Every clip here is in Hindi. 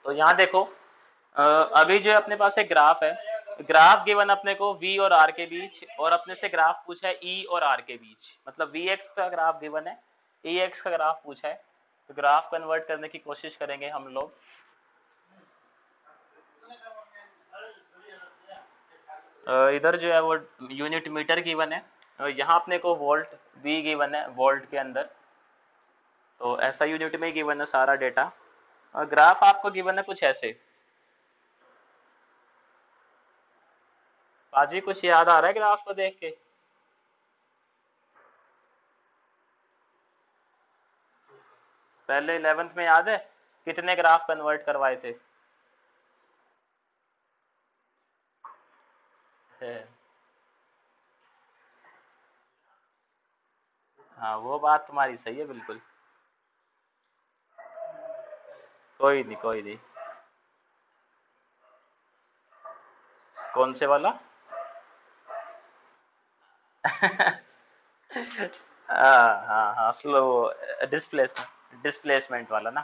तो यहाँ देखो, अभी जो अपने पास एक ग्राफ है, ग्राफ गिवन अपने को v और r के बीच, और अपने से ग्राफ पूछा है e और r के बीच, मतलब vx का ग्राफ गिवन है, ex का ग्राफ पूछा है। तो ग्राफ कन्वर्ट करने की कोशिश करेंगे हम लोग। इधर जो है वो यूनिट मीटर गिवन है, यहाँ अपने को वोल्ट v गिवन है वोल्ट के अंदर, तो ऐसा यूनिट में गिवन है सारा डेटा। ग्राफ आपको गिवन है कुछ ऐसे। बाजी कुछ याद आ रहा है ग्राफ को देख के? पहले 11th में याद है कितने ग्राफ कन्वर्ट करवाए थे? है। हाँ वो बात तुम्हारी सही है बिल्कुल। कोई नहीं कोई नहीं। कौन से वाला? हाँ हाँ हाँ, स्लो डिस्प्लेसमेंट वाला ना।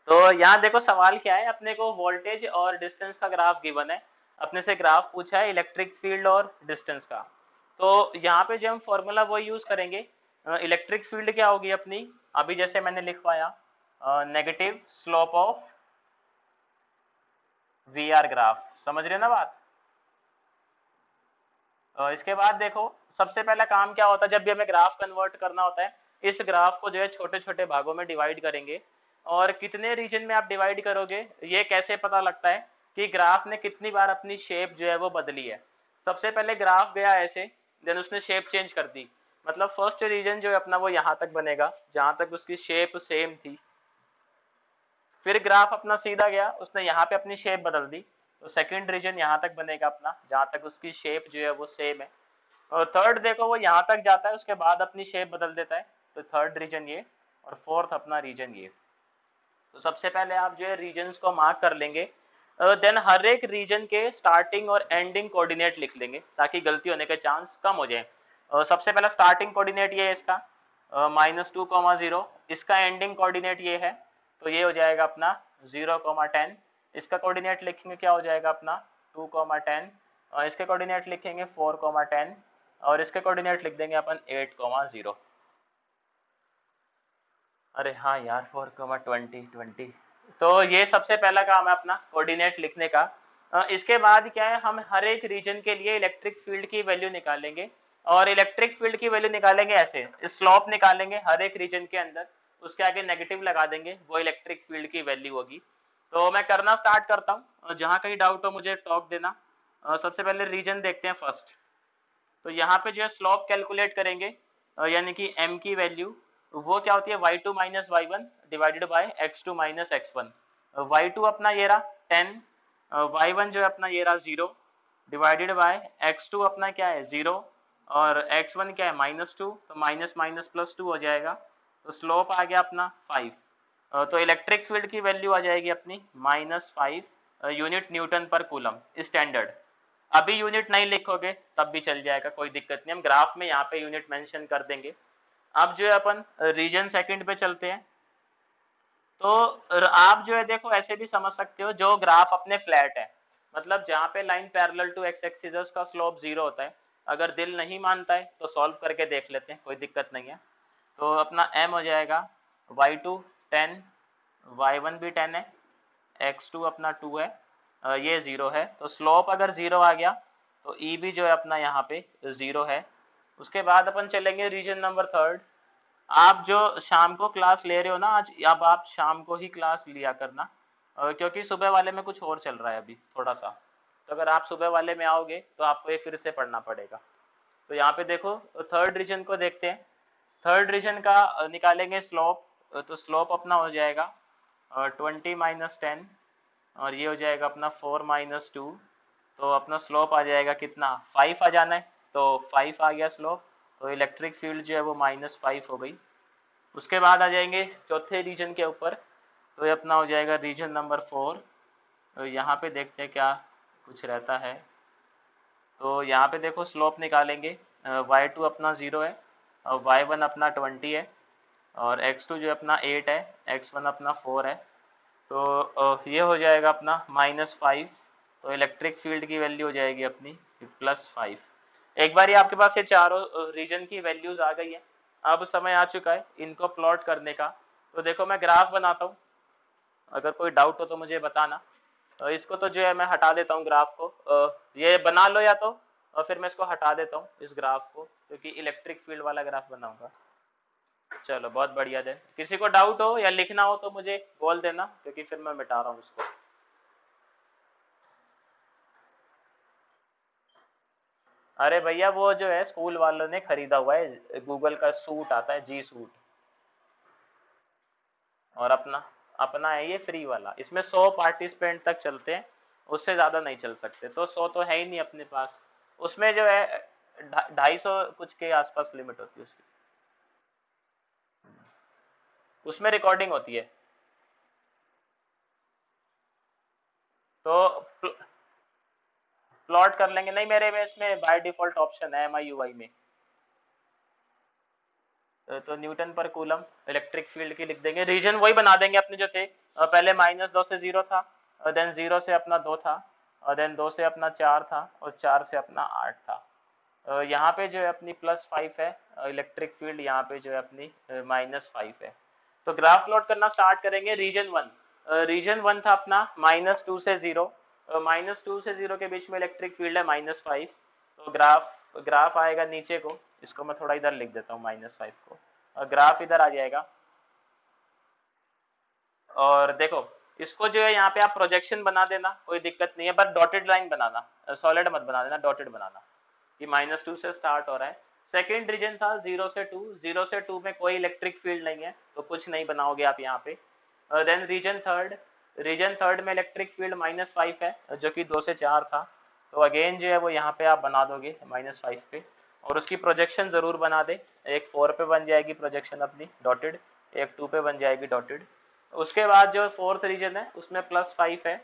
तो यहाँ देखो सवाल क्या है, अपने को वोल्टेज और डिस्टेंस का ग्राफ गिवन है, अपने से ग्राफ पूछा है इलेक्ट्रिक फील्ड और डिस्टेंस का। तो यहाँ पे जो हम फॉर्मूला वो यूज करेंगे, इलेक्ट्रिक फील्ड क्या होगी अपनी, अभी जैसे मैंने लिखवाया, negative slope of V R graph, समझ रहे ना बात? इसके बाद देखो, सबसे पहला काम क्या होता है जब भी हमें ग्राफ कन्वर्ट करना होता है, इस ग्राफ को जो है छोटे छोटे भागों में डिवाइड करेंगे। और कितने रीजन में आप डिवाइड करोगे, ये कैसे पता लगता है कि ग्राफ ने कितनी बार अपनी शेप जो है वो बदली है? सबसे पहले ग्राफ गया ऐसे, देन उसने शेप चेंज कर दी, मतलब फर्स्ट रीजन जो है अपना वो यहाँ तक बनेगा जहाँ तक उसकी शेप सेम थी। फिर ग्राफ अपना सीधा गया, उसने यहाँ पे अपनी शेप बदल दी, तो सेकंड रीजन यहाँ तक बनेगा अपना जहाँ तक उसकी शेप जो है वो सेम है। और थर्ड देखो वो यहाँ तक जाता है, उसके बाद अपनी शेप बदल देता है, तो थर्ड रीजन ये, और फोर्थ अपना रीजन ये। तो सबसे पहले आप जो है रीजन्स को मार्क कर लेंगे, देन हर एक रीजन के स्टार्टिंग और एंडिंग कोऑर्डिनेट लिख लेंगे ताकि गलती होने के चांस कम हो जाए। सबसे पहला स्टार्टिंग कोऑर्डिनेट ये है इसका, -2,0, इसका एंडिंग कोऑर्डिनेट ये है, तो ये हो जाएगा अपना 0,10। इसका कोऑर्डिनेट लिखेंगे क्या हो जाएगा अपना 2,10, और इसके कोऑर्डिनेट लिखेंगे 4,10, और इसके कोऑर्डिनेट लिख देंगे अपन 8,0। अरे हाँ यार 4,20 तो ये सबसे पहला काम है अपना कोऑर्डिनेट लिखने का। इसके बाद क्या है, हम हर एक रीजन के लिए इलेक्ट्रिक फील्ड की वैल्यू निकालेंगे, और इलेक्ट्रिक फील्ड की वैल्यू निकालेंगे ऐसे, स्लोप निकालेंगे हर एक रीजन के अंदर, उसके आगे नेगेटिव लगा देंगे, वो इलेक्ट्रिक फील्ड की वैल्यू होगी। तो मैं करना स्टार्ट करता हूँ, जहाँ कहीं डाउट हो मुझे टॉक देना। सबसे पहले रीजन देखते हैं फर्स्ट। तो यहाँ पे जो है स्लोप कैलकुलेट करेंगे, यानी कि m की वैल्यू वो क्या होती है, y2 minus y one divided by x2 minus x1। y2 अपना ये रहा 10, y1 जो है अपना ये रहा 0, डिवाइडेड बाय x2 अपना क्या है 0, और x1 क्या है -2, तो माइनस माइनस प्लस 2 हो जाएगा, तो स्लोप आ गया अपना 5। तो इलेक्ट्रिक फील्ड की वैल्यू आ जाएगी अपनी -5 यूनिट न्यूटन पर कूलम स्टैंडर्ड। अभी यूनिट नहीं लिखोगे तब भी चल जाएगा, कोई दिक्कत नहीं, हम ग्राफ में यहाँ पे यूनिट मेंशन कर देंगे। अब जो है अपन रीजन सेकंड पे चलते हैं। तो आप जो है देखो ऐसे भी समझ सकते हो, जो ग्राफ अपने फ्लैट है, मतलब जहाँ पे line parallel to x axis है उसका स्लोप 0 होता है। अगर दिल नहीं मानता है तो सॉल्व करके देख लेते हैं, कोई दिक्कत नहीं है। तो अपना m हो जाएगा y2 10, y1 भी 10 है, x2 अपना 2 है, ये 0 है, तो स्लोप अगर 0 आ गया तो e भी जो है अपना यहाँ पे 0 है। उसके बाद अपन चलेंगे रीजन नंबर थर्ड। आप जो शाम को क्लास ले रहे हो ना आज, अब आप शाम को ही क्लास लिया करना, क्योंकि सुबह वाले में कुछ और चल रहा है अभी थोड़ा सा। तो अगर आप सुबह वाले में आओगे तो आपको ये फिर से पढ़ना पड़ेगा। तो यहाँ पे देखो थर्ड रीजन को देखते हैं। थर्ड रीजन का निकालेंगे स्लोप, तो स्लोप अपना हो जाएगा 20 - 10, और ये हो जाएगा अपना 4 - 2, तो अपना स्लोप आ जाएगा कितना 5 आ जाना है, तो 5 आ गया स्लोप, तो इलेक्ट्रिक फील्ड जो है वो -5 हो गई। उसके बाद आ जाएंगे चौथे रीजन के ऊपर, तो ये अपना हो जाएगा रीजन नंबर 4। तो यहाँ पे देखते हैं क्या कुछ रहता है। तो यहाँ पे देखो स्लोप निकालेंगे, y2 अपना 0 है और y1 अपना 20 है, और x2 जो अपना 8 है, x1 अपना 4 है, तो ये हो जाएगा अपना -5। तो इलेक्ट्रिक फील्ड की वैल्यू हो जाएगी अपनी +5। एक बार ये आपके पास ये चारों रीजन की वैल्यूज आ गई है, अब समय आ चुका है इनको प्लॉट करने का। तो देखो मैं ग्राफ बनाता हूँ, अगर कोई डाउट हो तो मुझे बताना। इसको तो जो है मैं हटा देता हूँ ग्राफ को, ये बना लो या तो, और फिर मैं इसको हटा देता हूँ इस ग्राफ को, क्योंकि इलेक्ट्रिक फील्ड वाला ग्राफ बनाऊंगा। चलो बहुत बढ़िया। देन किसी को डाउट हो या लिखना हो तो मुझे बोल देना, क्योंकि फिर मैं मिटा रहा हूँ उसको। अरे भैया वो जो है स्कूल वालों ने खरीदा हुआ है, गूगल का सूट आता है, जी सूट। और अपना अपना है ये फ्री वाला, इसमें 100 पार्टिसिपेंट तक चलते हैं, उससे ज्यादा नहीं चल सकते, तो 100 तो है ही नहीं अपने पास। उसमें जो है 250 कुछ के आसपास लिमिट होती है उसकी, उसमें रिकॉर्डिंग होती है। तो प्लॉट कर लेंगे, नहीं मेरे में इसमें बाय डिफॉल्ट ऑप्शन है MIUI में। तो न्यूटन पर कूलम इलेक्ट्रिक फील्ड की लिख देंगे, रीजन वही बना देंगे अपने जो थे, पहले -2 से 0 था, और देन 0 से अपना 2 था, और देन 2 से अपना 4 था, और 4 से अपना 8 था। यहाँ पे जो है अपनी +5 है इलेक्ट्रिक फील्ड, यहाँ पे जो है अपनी -5 है। तो ग्राफ प्लॉट करना स्टार्ट करेंगे। रीजन 1 था अपना -2 से 0, -2 से 0 के बीच में इलेक्ट्रिक फील्ड है -5। तो ग्राफ ग्राफ आएगा नीचे को, इसको मैं थोड़ा इधर लिख देता हूँ -5 को, और ग्राफ इधर आ जाएगा। और देखो इसको जो है यहाँ पे आप प्रोजेक्शन बना देना, कोई दिक्कत नहीं है, बस डॉटेड लाइन बनाना, सॉलिड मत बना देना, डॉटेड बनाना कि -2 से स्टार्ट हो रहा है। सेकेंड रीजन था 0 से 2, 0 से 2 में कोई इलेक्ट्रिक फील्ड नहीं है, तो कुछ नहीं बनाओगे आप यहाँ पे। देन रीजन थर्ड में इलेक्ट्रिक फील्ड -5 है, जो कि 2 से 4 था, तो अगेन जो है वो यहाँ पे आप बना दोगे -5 पे, और उसकी प्रोजेक्शन जरूर बना दे। एक 4 पे बन जाएगी प्रोजेक्शन अपनी डॉटेड, एक 2 पे बन जाएगी डॉटेड। उसके बाद जो फोर्थ रीजन है उसमें +5 है,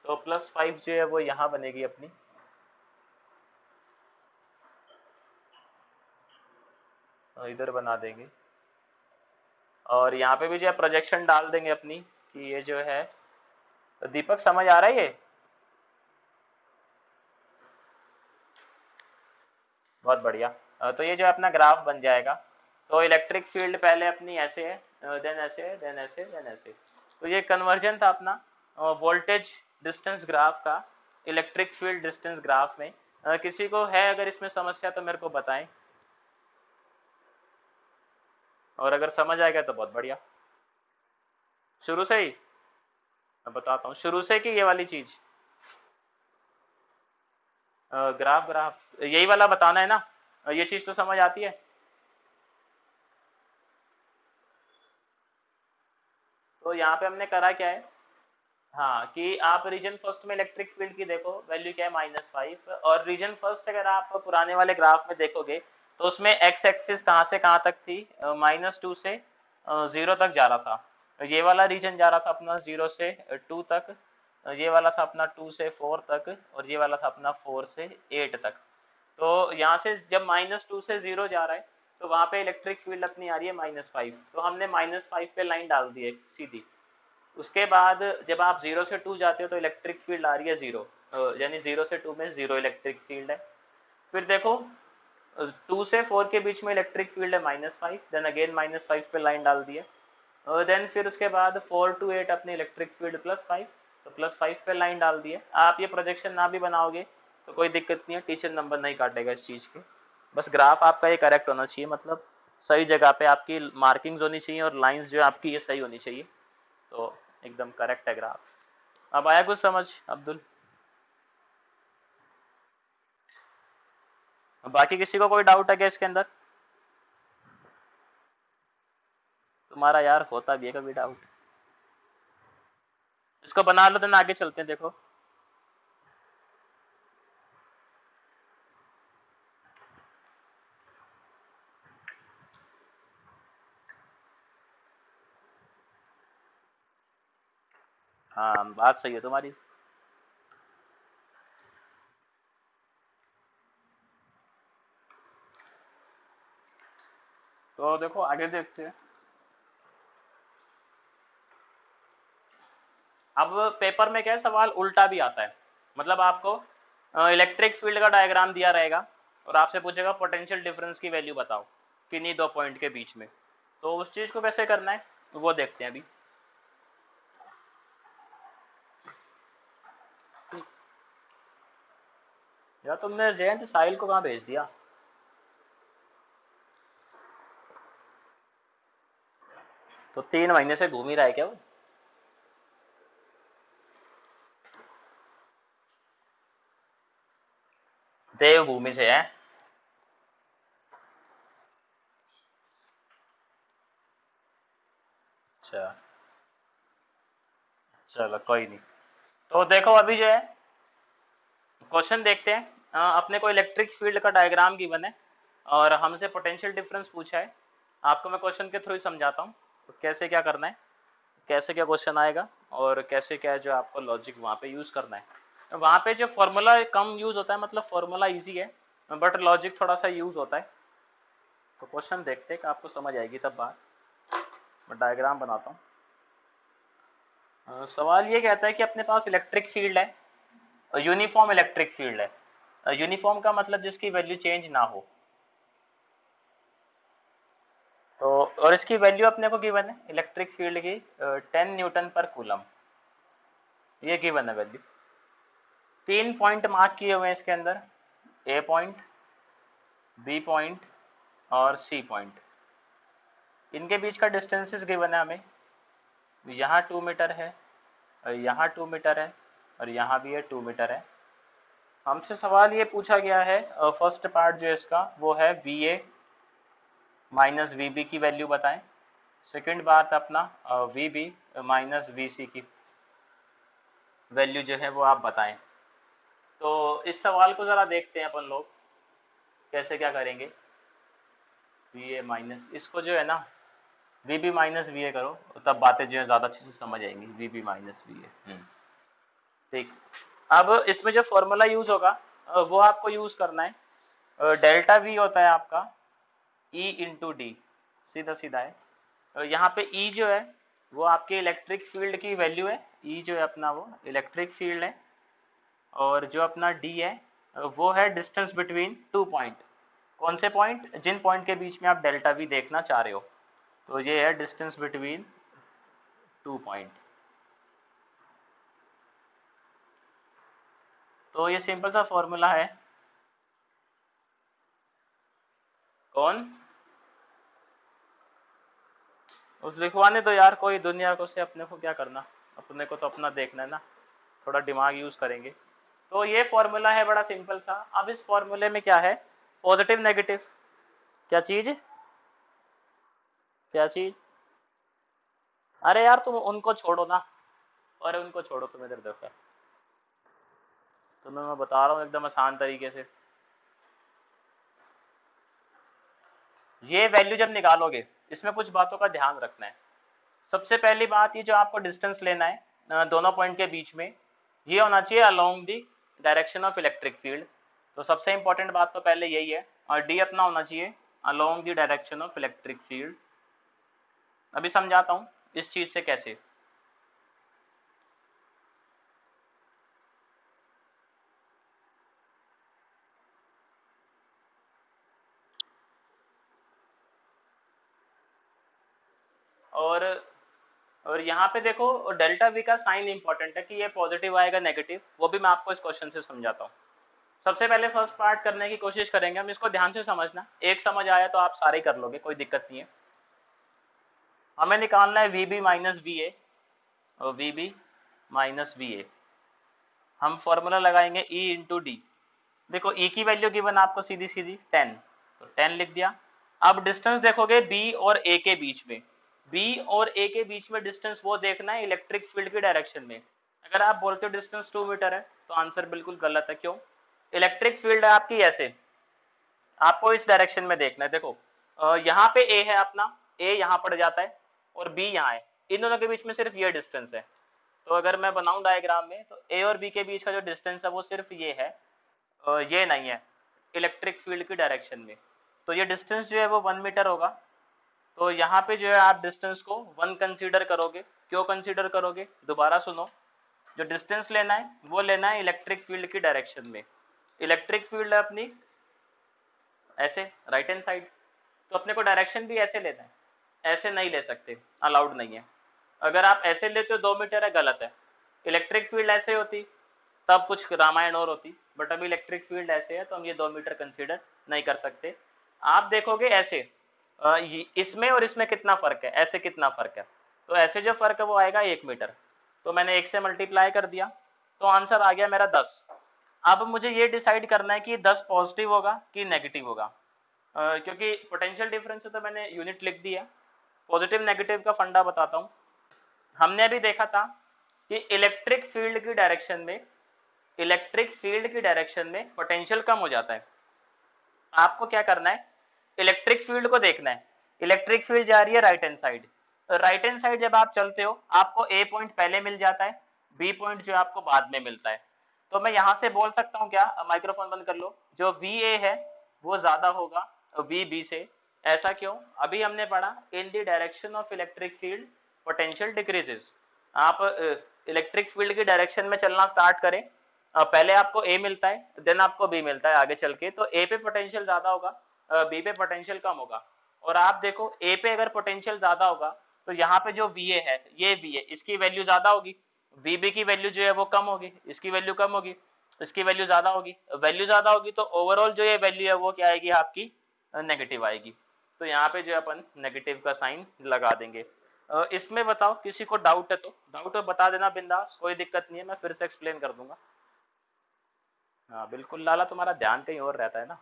तो +5 जो है वो यहाँ बनेगी अपनी, इधर बना देंगे। और यहाँ पे भी जो है प्रोजेक्शन डाल देंगे अपनी, कि ये जो है, तो दीपक समझ आ रहा है ये? बहुत बढ़िया। तो ये जो अपना ग्राफ बन जाएगा। तो इलेक्ट्रिक फील्ड पहले अपनी ऐसे है, देन ऐसे, देन ऐसे, देन ऐसे। तो ये कन्वर्जन था अपना वोल्टेज डिस्टेंस ग्राफ का इलेक्ट्रिक फील्ड डिस्टेंस ग्राफ में। किसी को है अगर इसमें समस्या तो मेरे को बताएं, और अगर समझ आएगा तो बहुत बढ़िया। शुरू से ही मैं बताता हूँ, शुरू से कि ये वाली चीज, ग्राफ ग्राफ यही वाला बताना है ना, ये चीज तो समझ आती है। तो यहाँ पे हमने करा क्या है, हाँ, कि आप रीजन फर्स्ट में इलेक्ट्रिक फील्ड की देखो वैल्यू क्या है -5, और रीजन फर्स्ट अगर आप पुराने वाले ग्राफ में देखोगे तो उसमें एक्स एक्सिस कहाँ से कहाँ तक थी, -2 से 0 तक जा रहा था। ये वाला रीजन जा रहा था अपना 0 से 2 तक, ये वाला था अपना 2 से 4 तक, और ये वाला था अपना 4 से 8 तक। तो यहाँ से जब -2 से 0 जा रहा है तो वहाँ पे इलेक्ट्रिक फील्ड अपनी आ रही है -5, तो हमने -5 पे लाइन डाल दी है सीधी। उसके बाद जब आप 0 से 2 जाते हो तो इलेक्ट्रिक फील्ड आ रही है 0, यानी 0 से 2 में 0 इलेक्ट्रिक फील्ड है। फिर देखो 2 से 4 के बीच में इलेक्ट्रिक फील्ड है -5, देन अगेन -5 पे लाइन डाल दी है, और देन फिर उसके बाद 4 to 8 अपनी इलेक्ट्रिक फील्ड +5, तो +5 पे लाइन डाल दी है। आप ये प्रोजेक्शन ना भी बनाओगे तो कोई दिक्कत नहीं है, टीचर नंबर नहीं काटेगा इस चीज़ के। बस ग्राफ आपका ये करेक्ट होना चाहिए, मतलब सही जगह पे आपकी मार्किंग्स होनी चाहिए, और लाइंस जो आपकी ये सही होनी चाहिए, तो एकदम करेक्ट है ग्राफ। अब आया कुछ समझ अब्दुल? बाकी किसी को कोई डाउट है क्या इसके अंदर? तुम्हारा यार होता भी है कभी डाउट। इसको बना लो, देन आगे चलते हैं, देखो। हाँ बात सही है तुम्हारी। तो देखो आगे देखते हैं। अब पेपर में क्या है, सवाल उल्टा भी आता है, मतलब आपको इलेक्ट्रिक फील्ड का डायग्राम दिया रहेगा और आपसे पूछेगा पोटेंशियल डिफरेंस की वैल्यू बताओ किन्हीं दो पॉइंट के बीच में। तो उस चीज को कैसे करना है वो देखते हैं अभी। या तुमने जयंत साहिल को कहाँ भेज दिया? तो 3 महीने से घूम ही रहा है क्या वो? देवभूमि से है। अच्छा, चलो कोई नहीं। तो देखो अभी जो है क्वेश्चन देखते हैं। अपने को इलेक्ट्रिक फील्ड का डायग्राम गिवन है और हमसे पोटेंशियल डिफरेंस पूछा है। आपको मैं क्वेश्चन के थ्रू ही समझाता हूँ तो कैसे क्या करना है, कैसे क्या क्वेश्चन आएगा और कैसे क्या जो आपको लॉजिक वहाँ पे यूज करना है। वहाँ पे जो फॉर्मूला कम यूज होता है, मतलब फॉर्मूला इजी है बट लॉजिक थोड़ा सा यूज होता है। तो क्वेश्चन देखते हैं कि आपको समझ आएगी तब बात। मैं डायग्राम बनाता हूँ। सवाल ये कहता है कि अपने पास इलेक्ट्रिक फील्ड है, यूनिफॉर्म इलेक्ट्रिक फील्ड है। यूनिफॉर्म का मतलब जिसकी वैल्यू चेंज ना हो। तो और इसकी वैल्यू अपने को गिवन है इलेक्ट्रिक फील्ड की 10 न्यूटन पर कूलम, ये गिवन है वैल्यू। 3 पॉइंट मार्क किए हुए हैं इसके अंदर, ए पॉइंट, बी पॉइंट और सी पॉइंट। इनके बीच का डिस्टेंसेस गिवन है हमें। यहाँ 2 मीटर है और यहाँ 2 मीटर है और यहाँ भी है 2 मीटर है। हमसे सवाल ये पूछा गया है, फर्स्ट पार्ट जो है इसका वो है V A minus V B की वैल्यू बताएं। सेकंड बात अपना V B minus V C की वैल्यू जो है वो आप बताएं। तो इस सवाल को ज़रा देखते हैं अपन लोग कैसे क्या करेंगे। वी ए माइनस, इसको जो है ना V B minus V A करो, तब बातें जो है ज़्यादा अच्छे से समझ आएंगी। V B minus V A, ठीक। अब इसमें जो फॉर्मूला यूज होगा वो आपको यूज करना है। डेल्टा वी होता है आपका ई इंटू डी, सीधा सीधा है। यहाँ पे ई जो है वो आपके इलेक्ट्रिक फील्ड की वैल्यू है। ई जो है अपना वो इलेक्ट्रिक फील्ड है और जो अपना डी है वो है डिस्टेंस बिटवीन 2 पॉइंट। कौन से पॉइंट? जिन पॉइंट के बीच में आप डेल्टा वी देखना चाह रहे हो। तो ये है डिस्टेंस बिटवीन 2 पॉइंट। तो ये सिंपल सा फॉर्मूला है। कौन? उस लिखवाने तो यार, कोई दुनिया को से अपने को क्या करना, अपने को तो अपना देखना है ना, थोड़ा दिमाग यूज करेंगे। तो ये फॉर्मूला है बड़ा सिंपल सा। अब इस फॉर्मूले में क्या है, पॉजिटिव नेगेटिव, क्या चीज, क्या चीज? अरे यार तुम उनको छोड़ो ना, अरे उनको छोड़ो, तुम इधर देखो। तुम्हें मैं बता रहा हूँ एकदम आसान तरीके से। ये वैल्यू जब निकालोगे इसमें कुछ बातों का ध्यान रखना है। सबसे पहली बात, ये जो आपको डिस्टेंस लेना है दोनों पॉइंट के बीच में, ये होना चाहिए along the direction of electric field. तो सबसे इंपॉर्टेंट बात तो पहले यही है। और डी अपना होना चाहिए along the direction of electric field. अभी समझाता हूँ इस चीज से कैसे। और और यहाँ पे देखो डेल्टा वी का साइन इंपॉर्टेंट है कि ये पॉजिटिव आएगा नेगेटिव, वो भी मैं आपको इस क्वेश्चन से समझाता हूँ। सबसे पहले फर्स्ट पार्ट करने की कोशिश करेंगे हम, इसको ध्यान से समझना। एक समझ आया तो आप सारे कर लोगे, कोई दिक्कत नहीं है। हमें निकालना है V B minus V A और V B minus V A. हम फॉर्मूला लगाएंगे ई इंटू डी। देखो ई की वैल्यू गिवन आपको सीधी सीधी 10, तो 10 लिख दिया। अब डिस्टेंस देखोगे बी और ए के बीच में, बी और ए के बीच में डिस्टेंस वो देखना है इलेक्ट्रिक फील्ड की डायरेक्शन में। अगर आप बोलते हो डिस्टेंस 2 मीटर है तो आंसर बिल्कुल गलत है। क्यों? इलेक्ट्रिक फील्ड है आपकी ऐसे, आपको इस डायरेक्शन में देखना है। देखो यहाँ पे ए है अपना, ए यहाँ पड़ जाता है और बी यहाँ है, इन दोनों के बीच में सिर्फ ये डिस्टेंस है। तो अगर मैं बनाऊं डायग्राम में तो ए और बी के बीच का जो डिस्टेंस है वो सिर्फ ये है, ये नहीं है इलेक्ट्रिक फील्ड की डायरेक्शन में। तो ये डिस्टेंस जो है वो 1 मीटर होगा। तो यहाँ पे जो है आप डिस्टेंस को 1 कंसीडर करोगे। क्यों कंसीडर करोगे? दोबारा सुनो, जो डिस्टेंस लेना है वो लेना है इलेक्ट्रिक फील्ड की डायरेक्शन में। इलेक्ट्रिक फील्ड है अपनी ऐसे राइट हैंड साइड, तो अपने को डायरेक्शन भी ऐसे लेना है, ऐसे नहीं ले सकते, अलाउड नहीं है। अगर आप ऐसे लेते हो 2 मीटर है, गलत है। इलेक्ट्रिक फील्ड ऐसे होती तब कुछ रामायण और होती, बट अभी इलेक्ट्रिक फील्ड ऐसे है तो हम ये 2 मीटर कंसीडर नहीं कर सकते। आप देखोगे ऐसे इसमें और इसमें कितना फर्क है, ऐसे कितना फर्क है, तो ऐसे जो फर्क है वो आएगा 1 मीटर। तो मैंने 1 से मल्टीप्लाई कर दिया तो आंसर आ गया मेरा 10। अब मुझे ये डिसाइड करना है कि 10 पॉजिटिव होगा कि नेगेटिव होगा, क्योंकि पोटेंशियल डिफरेंस तो मैंने यूनिट लिख दी है। पॉजिटिव नेगेटिव का फंडा बताता हूँ। हमने अभी देखा था कि इलेक्ट्रिक फील्ड की डायरेक्शन में, इलेक्ट्रिक फील्ड की डायरेक्शन में पोटेंशियल कम हो जाता है। आपको क्या करना है, इलेक्ट्रिक फील्ड को देखना है। इलेक्ट्रिक फील्ड जा रही है right hand side, right hand side जब आप चलते हो आपको ए पॉइंट पहले मिल जाता है, बी पॉइंट जो आपको बाद में मिलता है। तो मैं यहां से बोल सकता हूँ क्या, माइक्रोफोन बंद कर लो, जो वी ए है वो ज्यादा होगा वी बी से। ऐसा क्यों, अभी हमने पढ़ा in the direction of electric field potential decreases. आप इलेक्ट्रिक फील्ड की डायरेक्शन में चलना स्टार्ट करें, पहले आपको ए मिलता है देन आपको बी मिलता है आगे चल के, तो ए पे पोटेंशियल ज्यादा होगा, बी पे पोटेंशियल कम होगा। और आप देखो ए पे अगर पोटेंशियल ज्यादा होगा तो यहाँ पे जो वी ए है, ये वी ए, इसकी वैल्यू ज्यादा होगी, वीबी की वैल्यू जो है वो कम होगी, इसकी वैल्यू कम होगी, इसकी वैल्यू ज्यादा होगी, वैल्यू ज्यादा होगी तो ओवरऑल जो ये वैल्यू है वो क्या आएगी आपकी, नेगेटिव आएगी। तो यहाँ पे जो अपन नेगेटिव का साइन लगा देंगे। इसमें बताओ किसी को डाउट है तो डाउट बता देना बिंदास, कोई दिक्कत नहीं है, मैं फिर से एक्सप्लेन कर दूंगा। हाँ बिल्कुल लाला, तुम्हारा ध्यान कहीं और रहता है ना।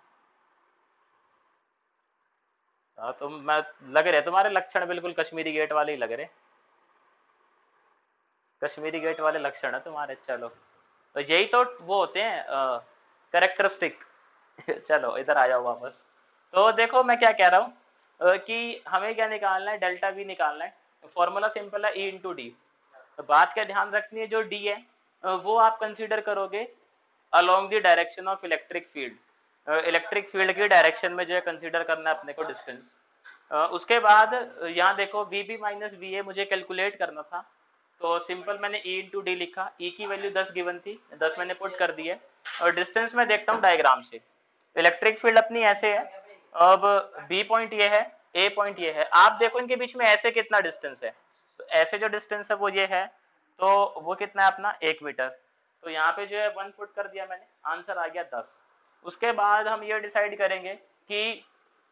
हाँ तुम, मैं लग रहे तुम्हारे लक्षण बिल्कुल कश्मीरी गेट वाले ही लग रहे, कश्मीरी गेट वाले लक्षण है तुम्हारे। चलो तो यही तो वो होते हैं करेक्टरिस्टिक। चलो इधर आ जाओ वापस। तो देखो मैं क्या कह रहा हूँ, कि हमें क्या निकालना है, डेल्टा वी निकालना है। फॉर्मूला सिंपल है, ई इंटू डी। बात क्या ध्यान रखनी है, जो डी है वो आप कंसीडर करोगे along the direction of electric field. Electric field की डायरेक्शन में जो है कंसीडर करना है अपने को डिस्टेंस। उसके बाद यहाँ देखो V B minus V A मुझे कैलकुलेट करना था, तो सिंपल मैंने ई इंटू डी लिखा। ई की वैल्यू 10 गिवन थी, 10 मैंने पुट कर दी है। और डिस्टेंस में देखता हूँ डायग्राम से, इलेक्ट्रिक फील्ड अपनी ऐसे है, अब बी पॉइंट ये है, ए पॉइंट ये है, आप देखो इनके बीच में ऐसे कितना डिस्टेंस है, तो ऐसे जो डिस्टेंस है वो ये है, तो वो कितना है अपना 1 मीटर। तो यहाँ पे जो है 1 पुट कर दिया मैंने, आंसर आ गया 10। उसके बाद हम ये डिसाइड करेंगे कि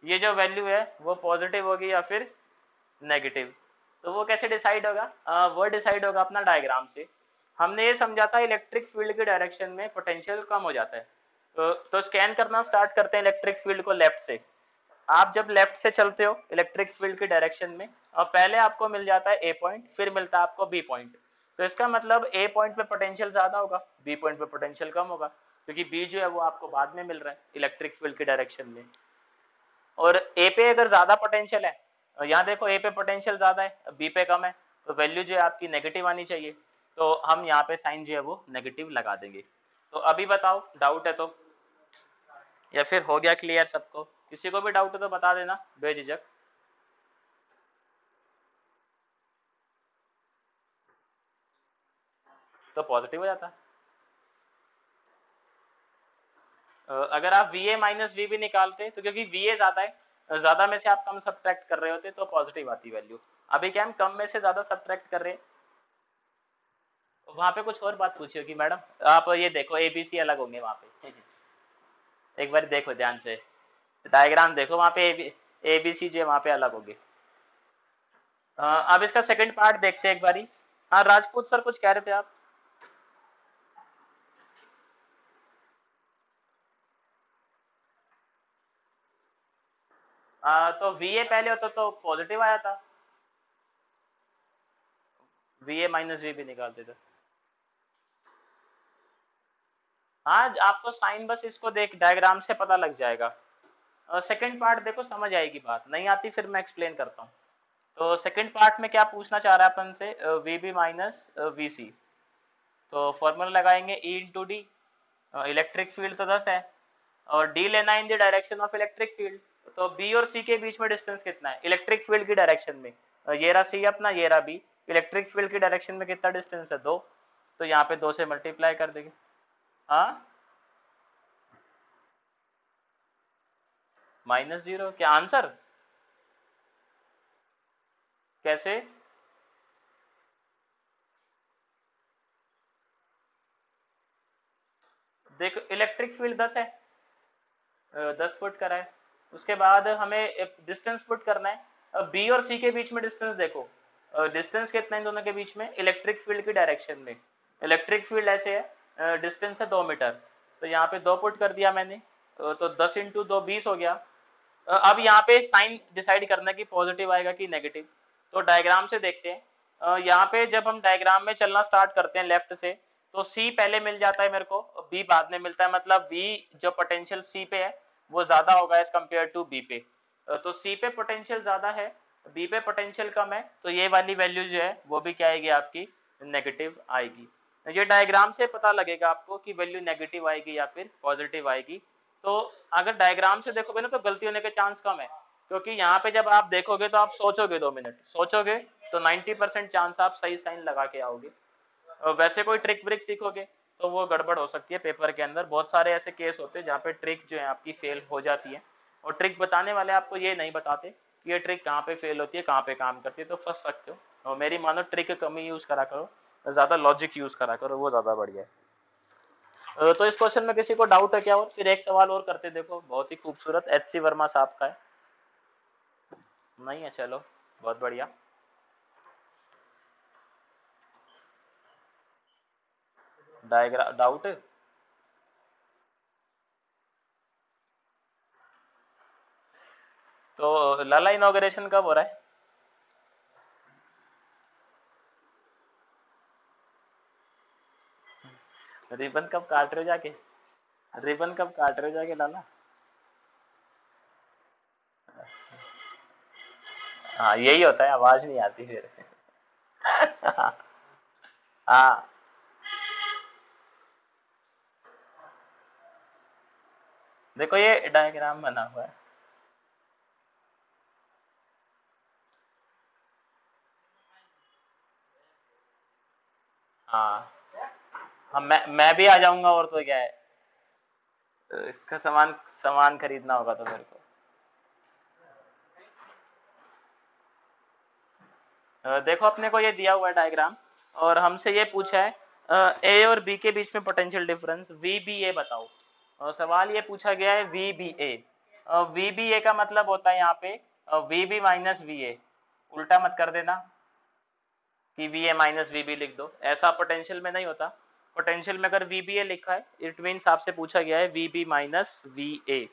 ये जो वैल्यू है वो पॉजिटिव होगी या फिर नेगेटिव। तो वो कैसे डिसाइड होगा, वो डिसाइड होगा अपना डायग्राम से। हमने ये समझा था इलेक्ट्रिक फील्ड के डायरेक्शन में पोटेंशियल कम हो जाता है, तो स्कैन करना स्टार्ट करते हैं इलेक्ट्रिक फील्ड को लेफ्ट से। आप जब लेफ्ट से चलते हो इलेक्ट्रिक फील्ड की डायरेक्शन में, और पहले आपको मिल जाता है ए पॉइंट, फिर मिलता है आपको बी पॉइंट। तो इसका मतलब ए पॉइंट पे पोटेंशियल ज्यादा होगा, बी पॉइंट पे पोटेंशियल कम होगा, क्योंकि बी जो है वो आपको बाद में मिल रहा है इलेक्ट्रिक फील्ड की डायरेक्शन में। और ए पे अगर ज्यादा पोटेंशियल है, यहाँ देखो ए पे पोटेंशियल ज्यादा है बी पे कम है, तो वैल्यू जो है आपकी नेगेटिव आनी चाहिए, तो हम यहाँ पे साइन जो है वो नेगेटिव लगा देंगे। तो अभी बताओ डाउट है तो, या फिर हो गया क्लियर सबको, किसी को भी डाउट है तो बता देना बेझिझक। तो पॉजिटिव हो जाता। अगर आप वी ए माइनस वी भी निकालते तो, क्योंकि वी ए ज्यादा है, ज्यादा में से आप कम सब्ट्रैक्ट कर रहे होते तो पॉजिटिव आती वैल्यू। अभी क्या हम कम में से ज्यादा सब्ट्रैक्ट कर रहे हैं, वहां पे कुछ और बात पूछी होगी मैडम। आप ये देखो एबीसी अलग होंगे वहां पे, एक बार देखो ध्यान से डायग्राम देखो, वहां पे एबीसी जो वहां पे अलग होगी। अब इसका सेकंड पार्ट देखते हैं एक बारी। हाँ राजपूत सर कुछ कह रहे थे आप। तो वी ए पहले होता तो पॉजिटिव आया था, वी ए माइनस वी भी निकालते थे। हाँ आपको साइन बस इसको देख डायग्राम से पता लग जाएगा। सेकंड पार्ट देखो समझ आएगी, बात नहीं आती फिर मैं एक्सप्लेन करता हूँ। तो सेकंड पार्ट में क्या पूछना चाह रहा है अपन से, वी बी माइनस वी सी। तो फॉर्मूला लगाएंगे E into D, electric field तो 10 है, और डी लेना in the direction of electric field. तो बी और सी के बीच में डिस्टेंस कितना है इलेक्ट्रिक फील्ड की डायरेक्शन में, ये रहा सी अपना, ये रहा बी, इलेक्ट्रिक फील्ड की डायरेक्शन में कितना डिस्टेंस है 2। तो यहाँ पे 2 से मल्टीप्लाई कर देंगे। हाँ, -0 क्या आंसर? कैसे? देखो इलेक्ट्रिक फील्ड 10 है, 10 फुट का है। उसके बाद हमें डिस्टेंस पुट करना है। अब बी और सी के बीच में डिस्टेंस देखो, डिस्टेंस कितना है दोनों के बीच में इलेक्ट्रिक फील्ड की डायरेक्शन में। इलेक्ट्रिक फील्ड ऐसे है, डिस्टेंस है 2 मीटर, तो यहाँ पे 2 पुट कर दिया मैंने, तो 10 इंटू 2 20 हो गया। अब यहाँ पे साइन डिसाइड करना है कि पॉजिटिव आएगा कि नेगेटिव। तो डायग्राम से देखते हैं, यहाँ पे जब हम डायग्राम में चलना स्टार्ट करते हैं लेफ्ट से, तो सी पहले मिल जाता है मेरे को, बी बाद में मिलता है, मतलब बी जो पोटेंशियल सी पे है वो ज्यादा होगा एज कम्पेयर टू बी पे। तो सी पे पोटेंशियल ज्यादा है, बी पे पोटेंशियल कम है, तो ये वाली वैल्यू जो है वो भी क्या आएगी आपकी, नेगेटिव आएगी। ये डायग्राम से पता लगेगा आपको कि वैल्यू नेगेटिव आएगी या फिर पॉजिटिव आएगी। तो अगर डायग्राम से देखोगे ना तो गलती होने के चांस कम है, क्योंकि यहाँ पे जब आप देखोगे तो आप सोचोगे 2 मिनट सोचोगे, तो 90% चांस आप सही साइन लगा के आओगे। वैसे कोई ट्रिक व्रिक सीखोगे तो वो गड़बड़ हो सकती है पेपर के अंदर। बहुत सारे ऐसे केस होते हैं जहाँ पे ट्रिक जो है आपकी फेल हो जाती है, और ट्रिक बताने वाले आपको ये नहीं बताते कि ये ट्रिक कहाँ पे फेल होती है, कहाँ पे काम करती है, तो फंस सकते हो। और मेरी मानो ट्रिक कम ही यूज करा करो, ज्यादा लॉजिक यूज करा करो, वो ज्यादा बढ़िया है। तो इस क्वेश्चन में किसी को डाउट है क्या? और फिर एक सवाल और करते, देखो बहुत ही खूबसूरत, एच.सी. वर्मा साहब का है। नहीं है, चलो बहुत बढ़िया। डायग्राम डाउट है तो लाला इनॉग्रेशन कब हो रहा है? रिबन कब काट रहे हो जाके? रिबन कब काट रहे हो जाके लाला? हाँ यही होता है, आवाज नहीं आती फिर। हाँ देखो ये डायग्राम बना हुआ है। हाँ हाँ, मैं भी आ जाऊंगा, और तो क्या है, इसका सामान सामान खरीदना होगा तो मेरे को। देखो अपने को ये दिया हुआ है डायग्राम, और हमसे ये पूछा है ए और बी के बीच में potential difference V B A बताओ। सवाल ये पूछा गया है V B A. V B A का मतलब होता है यहाँ पे V B minus V A, उल्टा मत कर देना कि V A minus V B लिख दो, ऐसा पोटेंशियल में नहीं होता। पोटेंशियल में अगर वी बी ए लिखा है इट मीन्स आपसे पूछा गया है V B minus V A,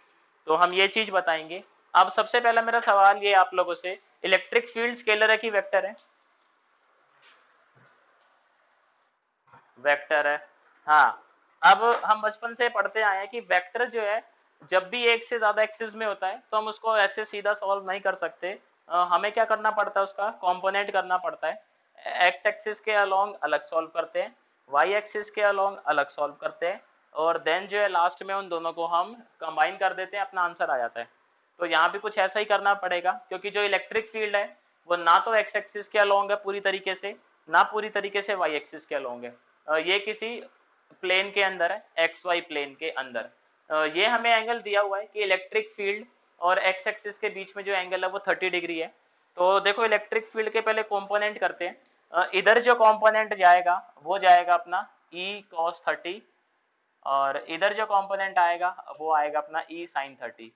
तो हम ये चीज बताएंगे। अब सबसे पहला मेरा सवाल ये आप लोगों से, इलेक्ट्रिक फील्ड स्केलर है कि वेक्टर है? वेक्टर है। हाँ, अब हम बचपन से पढ़ते आए हैं कि वेक्टर जो है जब भी एक से ज्यादा एक्सिस में होता है तो हम उसको ऐसे सीधा सॉल्व नहीं कर सकते। हमें क्या करना पड़ता है, उसका कंपोनेंट करना पड़ता है। एक्स एक्सिस के अलोंग अलग सॉल्व करते हैं, वाई एक्सिस के अलोंग अलग सॉल्व करते हैं, और देन जो है लास्ट में उन दोनों को हम कंबाइन कर देते हैं, अपना आंसर आ जाता है। तो यहाँ भी कुछ ऐसा ही करना पड़ेगा, क्योंकि जो इलेक्ट्रिक फील्ड है वो ना तो एक्स एक्सिस के अलोंग है पूरी तरीके से, ना पूरी तरीके से वाई एक्सिस के अलोंग है। ये किसी प्लेन के अंदर है, एक्स वाई प्लेन के अंदर। ये हमें एंगल दिया हुआ है कि इलेक्ट्रिक फील्ड और एक्स एक्सिस के बीच में जो एंगल है वो 30 डिग्री है। तो देखो इलेक्ट्रिक फील्ड के पहले कंपोनेंट करते हैं। इधर जो कंपोनेंट जाएगा वो जाएगा अपना ई कॉस 30, और इधर जो कंपोनेंट आएगा वो आएगा अपना ई साइन 30।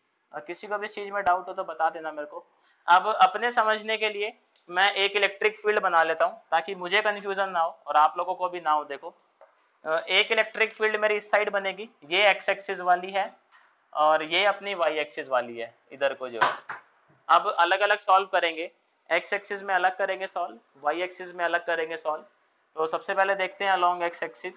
किसी को भी इस चीज में डाउट हो तो बता देना मेरे को। अब अपने समझने के लिए मैं एक इलेक्ट्रिक फील्ड बना लेता हूँ ताकि मुझे कंफ्यूजन ना हो और आप लोगों को भी ना हो। देखो एक इलेक्ट्रिक फील्ड मेरी इस साइड बनेगी, ये एक्स एक्सिस वाली है, और ये अपनी वाई एक्सिस वाली है इधर को जो है। अब अलग अलग सॉल्व करेंगे, एक्स एक्सिस में अलग करेंगे सॉल्व, वाई एक्सिस में अलग करेंगे सॉल्व। तो सबसे पहले देखते हैं अलोंग एक्स एक्सिस।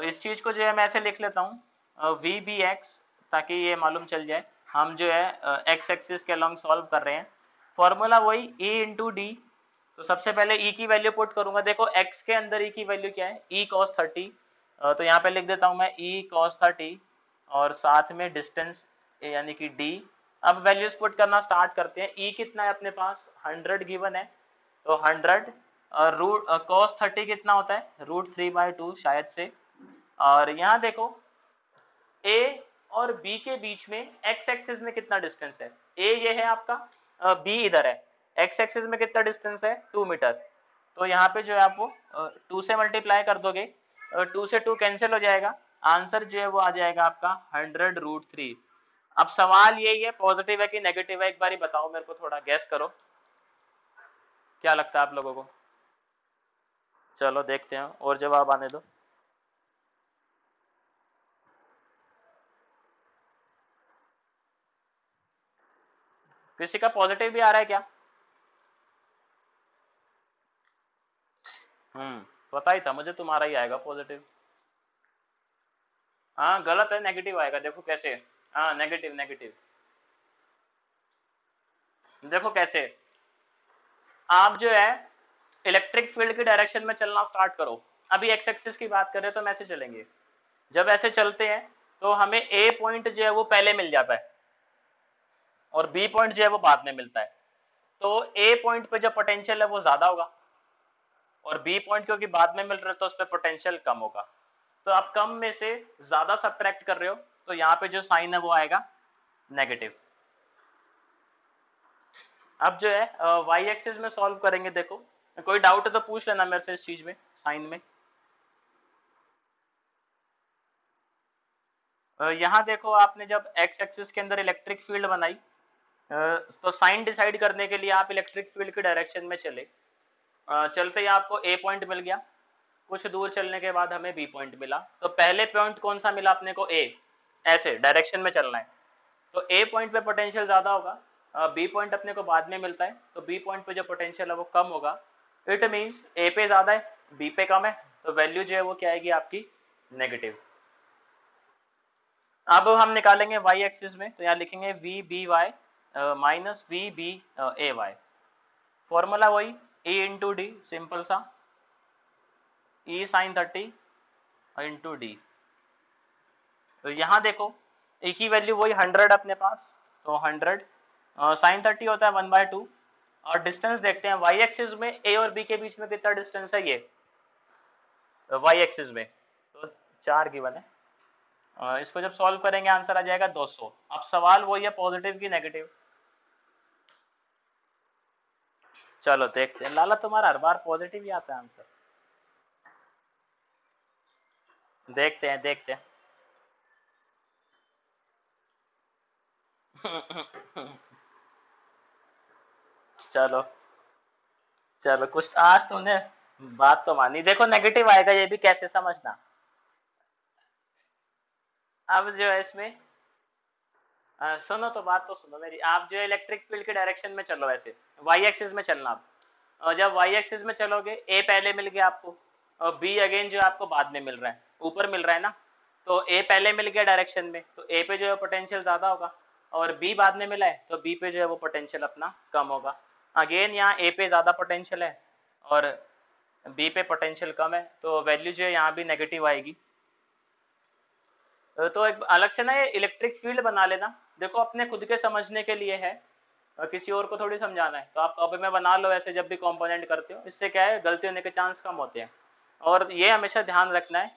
इस चीज को जो है मैं ऐसे लिख लेता हूँ वी बी एक्स, ताकि ये मालूम चल जाए हम जो है एक्स एक्सिस के अलोंग सॉल्व कर रहे हैं। फॉर्मूला वही e इंटू डी। तो सबसे पहले e की वैल्यू पुट करूंगा, देखो x के अंदर e की वैल्यू क्या है, e cos 30। तो यहाँ पे लिख देता हूँ मैं e cos 30, और साथ में डिस्टेंस यानी कि d। अब वैल्यूज पुट करना स्टार्ट करते हैं। e कितना है अपने पास, 100 गिवन है, तो 100 रूट cos 30 कितना होता है, √3/2 शायद से। और यहाँ देखो A और B के बीच में x एक्सिस में कितना डिस्टेंस है, A ये है आपका, B इधर है, x एक्सिस में कितना डिस्टेंस है 2 मीटर। तो यहाँ पे जो है आप वो 2 से मल्टीप्लाई कर दोगे, 2 से 2 कैंसिल हो जाएगा, आंसर जो है वो आ जाएगा आपका 100√3। अब सवाल यही है पॉजिटिव है कि नेगेटिव है, एक बार ही बताओ मेरे को, थोड़ा गैस करो क्या लगता है आप लोगों को। चलो देखते हैं और जवाब आने दो। किसी का पॉजिटिव भी आ रहा है क्या? पता ही था मुझे तुम्हारा ही आएगा पॉजिटिव। हाँ गलत है, नेगेटिव आएगा, देखो कैसे। हाँ नेगेटिव नेगेटिव, देखो कैसे। आप जो है इलेक्ट्रिक फील्ड की डायरेक्शन में चलना स्टार्ट करो, अभी एक्स एक्सिस की बात कर रहे हो तो हम ऐसे चलेंगे। जब ऐसे चलते हैं तो हमें ए पॉइंट जो है वो पहले मिल जाता है और बी पॉइंट जो है वो बाद में मिलता है। तो ए पॉइंट पे जो पोटेंशियल है वो ज्यादा होगा और बी पॉइंट क्योंकि बाद में मिल रहा है तो उस पर पोटेंशियल कम होगा। तो आप कम में से ज्यादा सब्ट्रैक्ट कर रहे हो तो यहाँ पे जो साइन है वो आएगा नेगेटिव। अब जो है वाई एक्सिस में सॉल्व करेंगे, देखो कोई डाउट है तो पूछ लेना मेरे से इस चीज में, साइन में। यहाँ देखो आपने जब एक्स एक्सिस के अंदर इलेक्ट्रिक फील्ड बनाई, तो साइन डिसाइड करने के लिए आप इलेक्ट्रिक फील्ड की डायरेक्शन में चले, चलते ही आपको ए पॉइंट मिल गया, कुछ दूर चलने के बाद हमें बी पॉइंट मिला। तो पहले पॉइंट कौन सा मिला अपने को, ए, ऐसे डायरेक्शन में चलना है तो ए पॉइंट पे पोटेंशियल ज्यादा होगा, बी पॉइंट अपने को बाद में मिलता है तो बी पॉइंट पे जो पोटेंशियल है वो कम होगा। इट मीन्स ए पे ज्यादा है बी पे कम है, तो वैल्यू जो है वो क्या आएगी आपकी, नेगेटिव। अब हम निकालेंगे वाई एक्सिस में, तो यहाँ लिखेंगे V B Y minus V B A y. Formula वही ए इंटू डी, सिंपल सा, ई साइन 30 इंटू डी। तो यहाँ देखो ए की वैल्यू वही 100 अपने पास, तो 100 साइन 30 होता है 1/2। और डिस्टेंस देखते हैं वाई एक्सिस में ए और बी के बीच में कितना डिस्टेंस है, ये वाई एक्सिस में तो 4 गिवन है। इसको जब सॉल्व करेंगे आंसर आ जाएगा 200। अब सवाल वही है पॉजिटिव की नेगेटिव। चलो देखते हैं, लाला तुम्हारा हर बार पॉजिटिव ही आता है आंसर। देखते हैं देखते हैं। चलो चलो, कुछ आज तुमने बात तो मानी। देखो नेगेटिव आएगा ये भी कैसे समझना। अब जो है इसमें सुनो तो, बात तो सुनो मेरी। आप जो है इलेक्ट्रिक फील्ड के डायरेक्शन में चलो, ऐसे वाई एक्सिस में चलना आप। और जब वाई एक्सिस में चलोगे ए पहले मिल गया आपको और बी अगेन जो आपको बाद में मिल रहा है, ऊपर मिल रहा है ना, तो ए पहले मिल गया डायरेक्शन में तो ए पे जो है पोटेंशियल ज्यादा होगा और बी बाद में मिला है तो बी पे जो है वो पोटेंशियल अपना कम होगा। अगेन यहाँ ए पे ज्यादा पोटेंशियल है और बी पे पोटेंशियल कम है, तो वैल्यू जो है यहाँ भी नेगेटिव आएगी। तो एक अलग से ना ये इलेक्ट्रिक फील्ड बना लेना, देखो अपने खुद के समझने के लिए है और किसी और को थोड़ी समझाना है। तो आप कॉपी में बना लो ऐसे जब भी कंपोनेंट करते हो, इससे क्या है गलती होने के चांस कम होते हैं। और ये हमेशा ध्यान रखना है।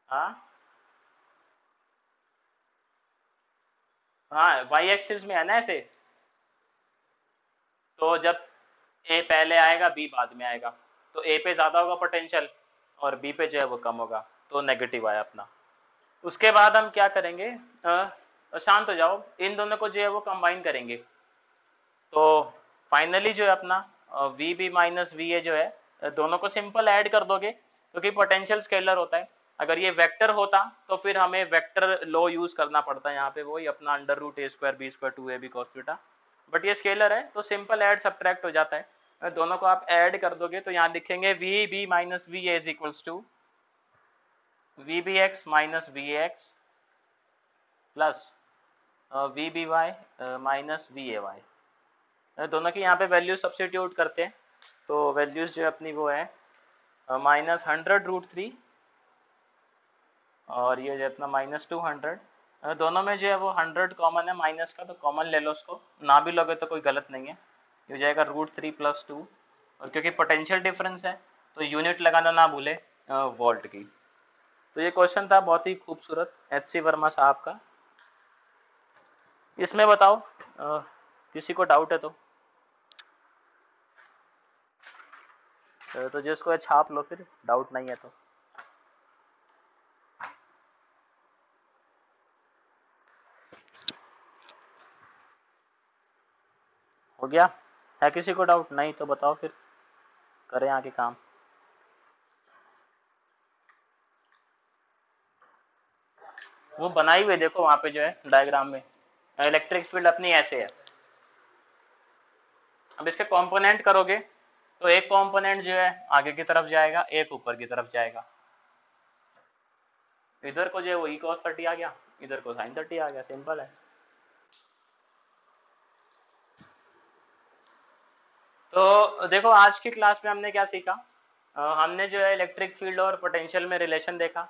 हाँ हाँ, वाई एक्सिस में है ना ऐसे, तो जब ए पहले आएगा बी बाद में आएगा तो ए पे ज्यादा होगा पोटेंशियल और बी पे जो है वो कम होगा, तो नेगेटिव आया अपना। उसके बाद हम क्या करेंगे, शांत हो जाओ, इन दोनों को जो है वो कंबाइन करेंगे। तो फाइनली जो है अपना V B minus V A जो है, दोनों को सिंपल ऐड कर दोगे क्योंकि पोटेंशियल स्केलर होता है। अगर ये वेक्टर होता तो फिर हमें वेक्टर लॉ यूज करना पड़ता है यहाँ पे, वही अपना under root a² b² 2ab cos theta. But ये स्केलर है तो सिंपल ऐड सब्ट्रैक्ट हो जाता है। दोनों को आप ऐड कर दोगे तो यहाँ लिखेंगे V B minus V A is equals to V B X minus V A X plus V B Y minus V A Y. दोनों की यहाँ पे वैल्यूज सब्स्टिट्यूट करते हैं तो वैल्यूज जो अपनी वो है -100√3 और ये जो अपना -200। दोनों में जो है वो 100 कॉमन है, माइनस का तो कॉमन ले लो उसको, ना भी लोगे तो कोई गलत नहीं है। ये हो जाएगा √3 + 2 और क्योंकि पोटेंशियल डिफरेंस है तो यूनिट लगाना ना भूले वोल्ट की। तो ये क्वेश्चन था बहुत ही खूबसूरत HC वर्मा साहब का। इसमें बताओ किसी को डाउट है तो जिसको है छाप लो, फिर डाउट नहीं है तो। हो गया? है किसी को डाउट? नहीं तो बताओ फिर, करें आगे काम। वो बनाई हुई देखो वहां पे जो है डायग्राम में, इलेक्ट्रिक फील्ड अपनी ऐसे है। अब इसके कंपोनेंट करोगे तो एक कंपोनेंट जो है आगे की तरफ जाएगा, एक ऊपर की तरफ जाएगा। इधर को जो है वो e cos 30 आ गया, इधर को sin 30 आ गया, सिंपल है। तो देखो आज की क्लास में हमने क्या सीखा, हमने जो है इलेक्ट्रिक फील्ड और पोटेंशियल में रिलेशन देखा,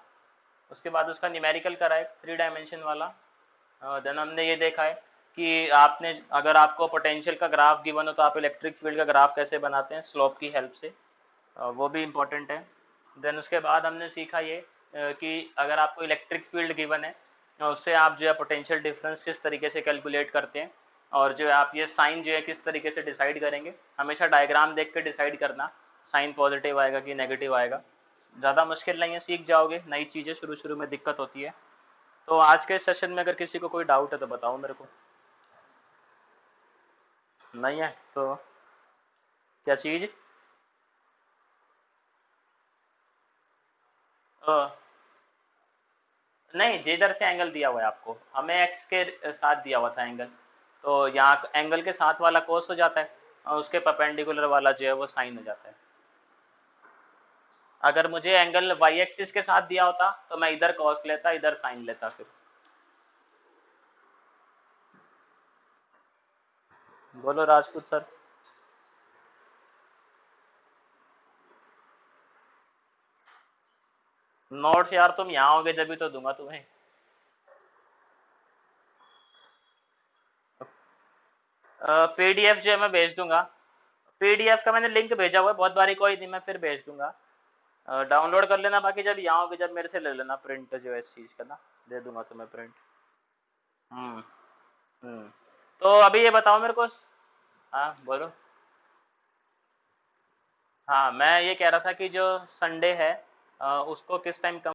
उसके बाद उसका न्यूमेरिकल करा है 3 डायमेंशन वाला। देन हमने ये देखा है कि आपने अगर आपको पोटेंशियल का ग्राफ गिवन हो तो आप इलेक्ट्रिक फील्ड का ग्राफ कैसे बनाते हैं, स्लोप की हेल्प से, वो भी इम्पोर्टेंट है। देन उसके बाद हमने सीखा ये कि अगर आपको इलेक्ट्रिक फील्ड गिवन है उससे आप जो है पोटेंशियल डिफरेंस किस तरीके से कैलकुलेट करते हैं, और जो है आप ये साइन जो है किस तरीके से डिसाइड करेंगे। हमेशा डायग्राम देख के डिसाइड करना, साइन पॉजिटिव आएगा कि नेगेटिव आएगा। ज़्यादा मुश्किल नहीं है, सीख जाओगे। नई चीज़ें शुरू शुरू में दिक्कत होती है। तो आज के सेशन में अगर किसी को कोई डाउट है तो बताओ मेरे को। नहीं है तो क्या चीज़? नहीं, जिधर से एंगल दिया हुआ है आपको, हमें एक्स के साथ दिया हुआ था एंगल, तो यहाँ एंगल के साथ वाला कोस हो जाता है और उसके परपेंडिकुलर वाला जो है वो साइन हो जाता है। अगर मुझे एंगल वाई एक्सिस के साथ दिया होता तो मैं इधर कॉस लेता, इधर साइन लेता। फिर बोलो राजपूत सर। नोट्स यार तुम यहाँ होगे जब भी तो दूंगा तुम्हें। पीडीएफ जो है मैं भेज दूंगा। पीडीएफ का मैंने लिंक भेजा हुआ है बहुत बारी, कोई नहीं मैं फिर भेज दूंगा, डाउनलोड कर लेना। बाकी जब यहाँ होगे जब मेरे से ले लेना प्रिंट जो है इस चीज़ का ना, दे दूंगा तुम्हें प्रिंट। हम्म। हम्म। तो अभी ये बताओ मेरे को। हाँ बोलो। हाँ मैं ये कह रहा था कि जो संडे है उसको किस टाइम